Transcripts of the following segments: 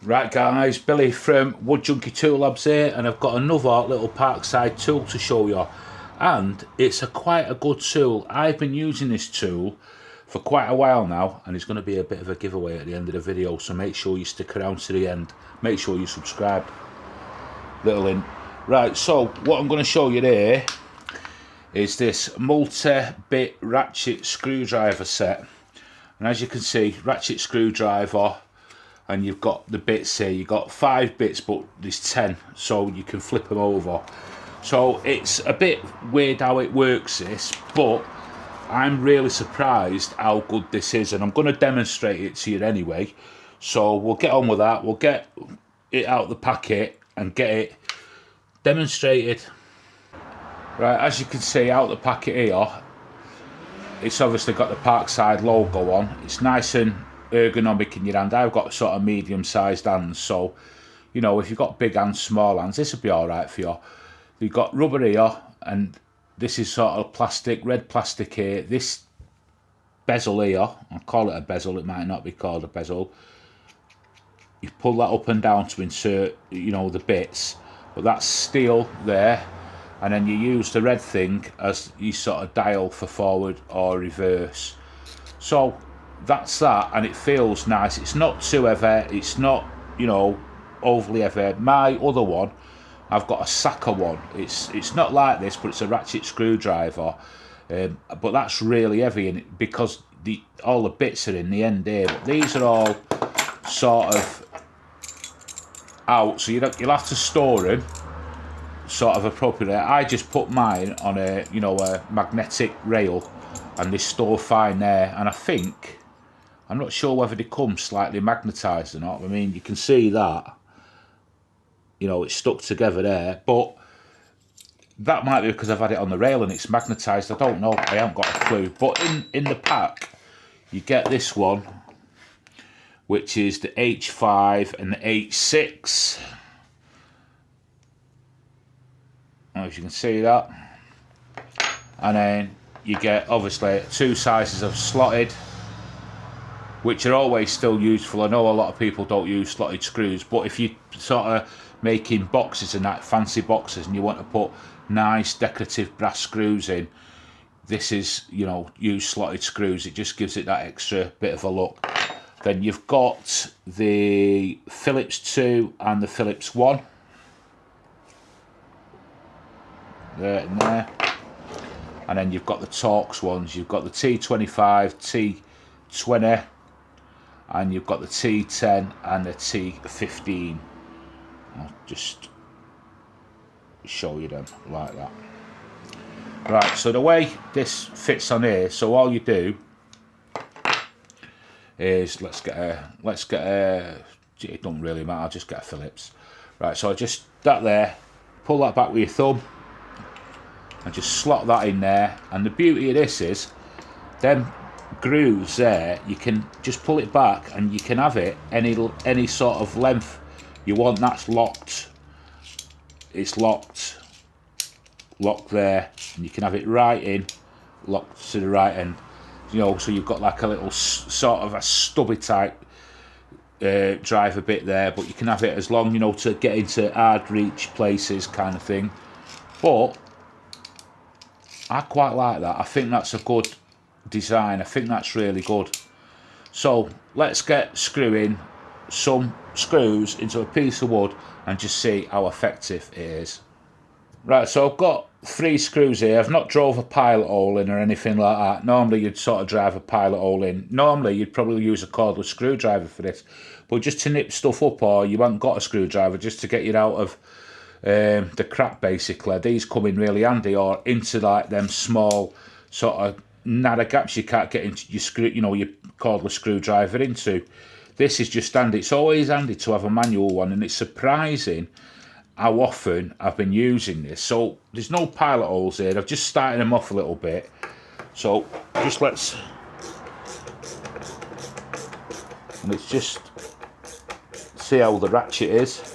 Right guys, Billy from Wood Junkie Tool Labs here, and I've got another little Parkside tool to show you, and it's quite a good tool. I've been using this tool for quite a while now, and it's going to be a bit of a giveaway at the end of the video, so make sure you stick around to the end. Make sure you subscribe. Little hint. Right, so what I'm going to show you there is this multi-bit ratchet screwdriver set, and as you can see, ratchet screwdriver. And you've got the bits here, you've got 5 bits, but there's 10, so you can flip them over. So it's a bit weird how it works, this, but I'm really surprised how good this is, and I'm going to demonstrate it to you anyway. So we'll get on with that, we'll get it out of the packet and get it demonstrated. Right, as you can see out of the packet here, it's obviously got the Parkside logo on. It's nice and ergonomic in your hand. I've got sort of medium-sized hands, so you know, if you've got big hands, small hands, this will be all right for you. You've got rubber here, and this is sort of plastic, red plastic here. This bezel here, I'll call it a bezel, it might not be called a bezel. You pull that up and down to insert, you know, the bits, but that's steel there, and then you use the red thing as you sort of dial for forward or reverse. So that's that, and it feels nice. It's not too heavy, it's not, you know, overly heavy. My other one, I've got a Saka one. It's not like this, but it's a ratchet screwdriver, but that's really heavy, and because all the bits are in the end here, but these are all sort of out, so you'll have to store them sort of appropriately. I just put mine on a, you know, a magnetic rail, and they store fine there, and I think, I'm not sure whether they come slightly magnetised or not. I mean, you can see that, you know, it's stuck together there, but that might be because I've had it on the rail and it's magnetised. I don't know, I haven't got a clue. But in the pack, you get this one, which is the H5 and the H6. As you can see that. And then you get, obviously, 2 sizes of slotted, which are always still useful. I know a lot of people don't use slotted screws, but if you're sort of making boxes and that, fancy boxes, and you want to put nice decorative brass screws in, this is, you know, use slotted screws. It just gives it that extra bit of a look. Then you've got the Phillips 2 and the Phillips 1. There and there. And then you've got the Torx ones. You've got the T25, T20, and you've got the T10 and the T15. I'll just show you them like that. Right, so the way this fits on here, so all you do is, let's get a, it doesn't really matter, I'll just get a Phillips. Right, so I just, that there, pull that back with your thumb, and just slot that in there. And the beauty of this is, them grooves there, you can just pull it back and you can have it any sort of length you want. That's locked, it's locked there, and you can have it right in, locked to the right end, you know, so you've got like a little sort of a stubby type driver bit there, but you can have it as long, you know, to get into hard reach places kind of thing. But I quite like that. I think that's a good design. I think that's really good. So let's get screwing some screws into a piece of wood and just see how effective it is. Right, so I've got 3 screws here. I've not drove a pilot hole in or anything like that. Normally you'd sort of drive a pilot hole in. Normally you'd probably use a cordless screwdriver for this, but just to nip stuff up, or you haven't got a screwdriver, just to get you out of the crap basically, these come in really handy, or into like them small sort of narrow gaps you can't get into your screw, you know, your cordless screwdriver into. This is just handy. It's always handy to have a manual one, and it's surprising how often I've been using this. So there's no pilot holes here, I've just started them off a little bit. So just let's just see how the ratchet is.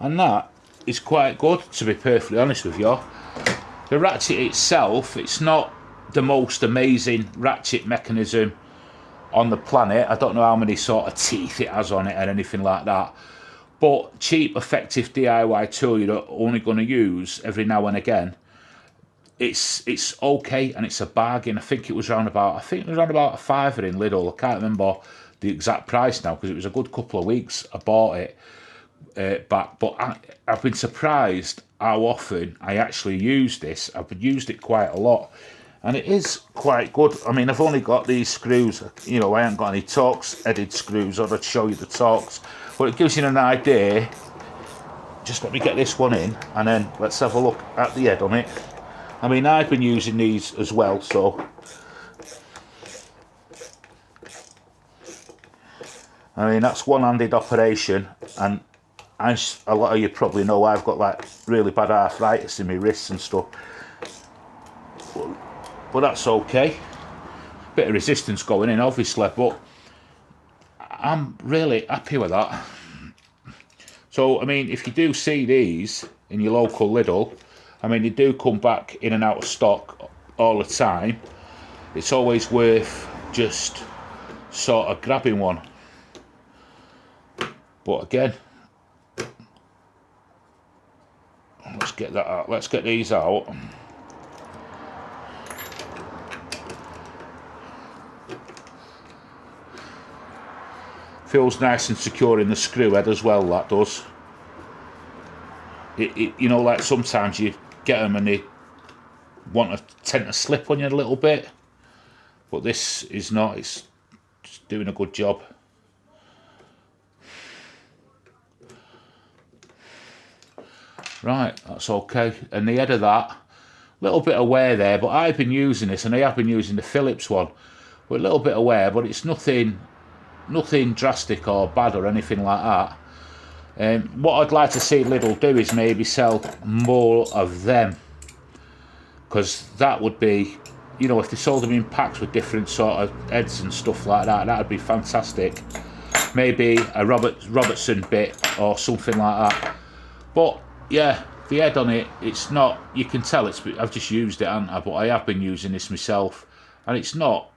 and that is quite good, to be perfectly honest with you. The ratchet itself, it's not the most amazing ratchet mechanism on the planet. I don't know how many sort of teeth it has on it or anything like that, but cheap, effective DIY tool you're only going to use every now and again. It's okay, and it's a bargain. I think it was around about a £5 in Lidl. I can't remember the exact price now because it was a good couple of weeks I bought it back. But I've been surprised how often I actually use this. I've used it quite a lot, and it is quite good. I mean, I've only got these screws, you know, I haven't got any Torx headed screws, or I'd show you the Torx, but it gives you an idea. Just let me get this one in, and then let's have a look at the head on it. I mean, I've been using these as well, so I mean, that's one-handed operation, and as a lot of you probably know, I've got like really bad arthritis in my wrists and stuff, but that's okay. Bit of resistance going in, obviously, but I'm really happy with that. So I mean, if you do see these in your local Lidl, I mean, they do come back in and out of stock all the time. It's always worth just sort of grabbing one. But again, let's get that out. Let's get these out. Feels nice and secure in the screw head as well, that does. You know, like sometimes you get them and they tend to slip on you a little bit, but this is not. It's just doing a good job. Right, that's okay. And the head of that, little bit of wear there, but I've been using this, and I have been using the Phillips one, with a little bit of wear, but it's nothing drastic or bad or anything like that. What I'd like to see Lidl do is maybe sell more of them, because that would be, you know, if they sold them in packs with different sort of heads and stuff like that, that'd be fantastic. Maybe a Robertson bit or something like that. But yeah, the head on it, it's not, you can tell I've just used it, haven't I? But I have been using this myself, and it's not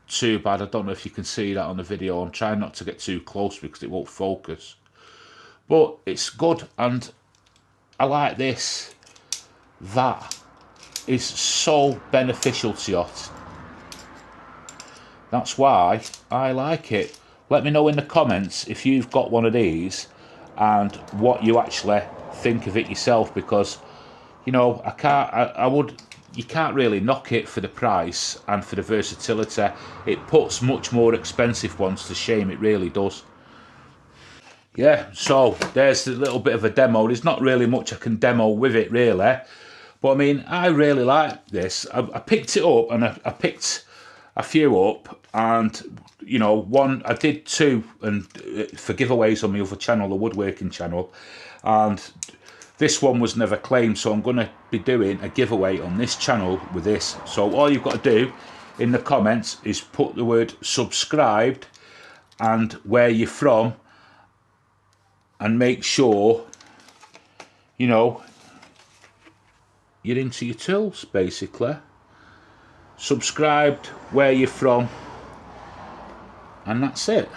too bad. I don't know if you can see that on the video. I'm trying not to get too close because it won't focus. But it's good, and I like this. That is so beneficial to you. That's why I like it. Let me know in the comments if you've got one of these and what you actually think of it yourself, because, you know, you can't really knock it for the price and for the versatility. It puts much more expensive ones to shame, it really does. Yeah, so there's a little bit of a demo. There's not really much I can demo with it, really. But I mean, I really like this. I picked it up, and I picked a few up, and, you know, I did two and for giveaways on my other channel, the woodworking channel, and this one was never claimed, so I'm going to be doing a giveaway on this channel with this. So all you've got to do in the comments is put the word subscribed and where you're from, and make sure, you know, you're into your tools, basically. Subscribed, where you're from, and that's it.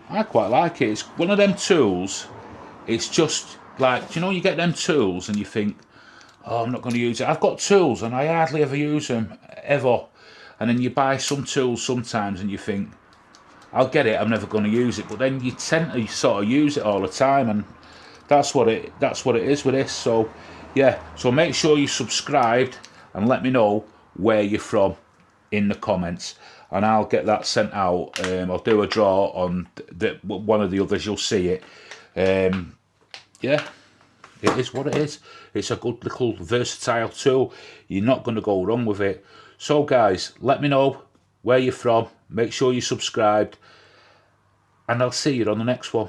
I quite like it. It's one of them tools, it's just like, you know, you get them tools and you think, oh, I'm not going to use it. I've got tools and I hardly ever use them, ever. And then you buy some tools sometimes and you think, I'll get it, I'm never going to use it. But then you tend to sort of use it all the time, and that's what it is with this. So yeah, so make sure you're subscribed and let me know where you're from in the comments, and I'll get that sent out. I'll do a draw on one of the others, you'll see it. Yeah, it is what it is. It's a good little versatile tool. You're not going to go wrong with it. So guys, let me know where you're from, make sure you're subscribed, and I'll see you on the next one.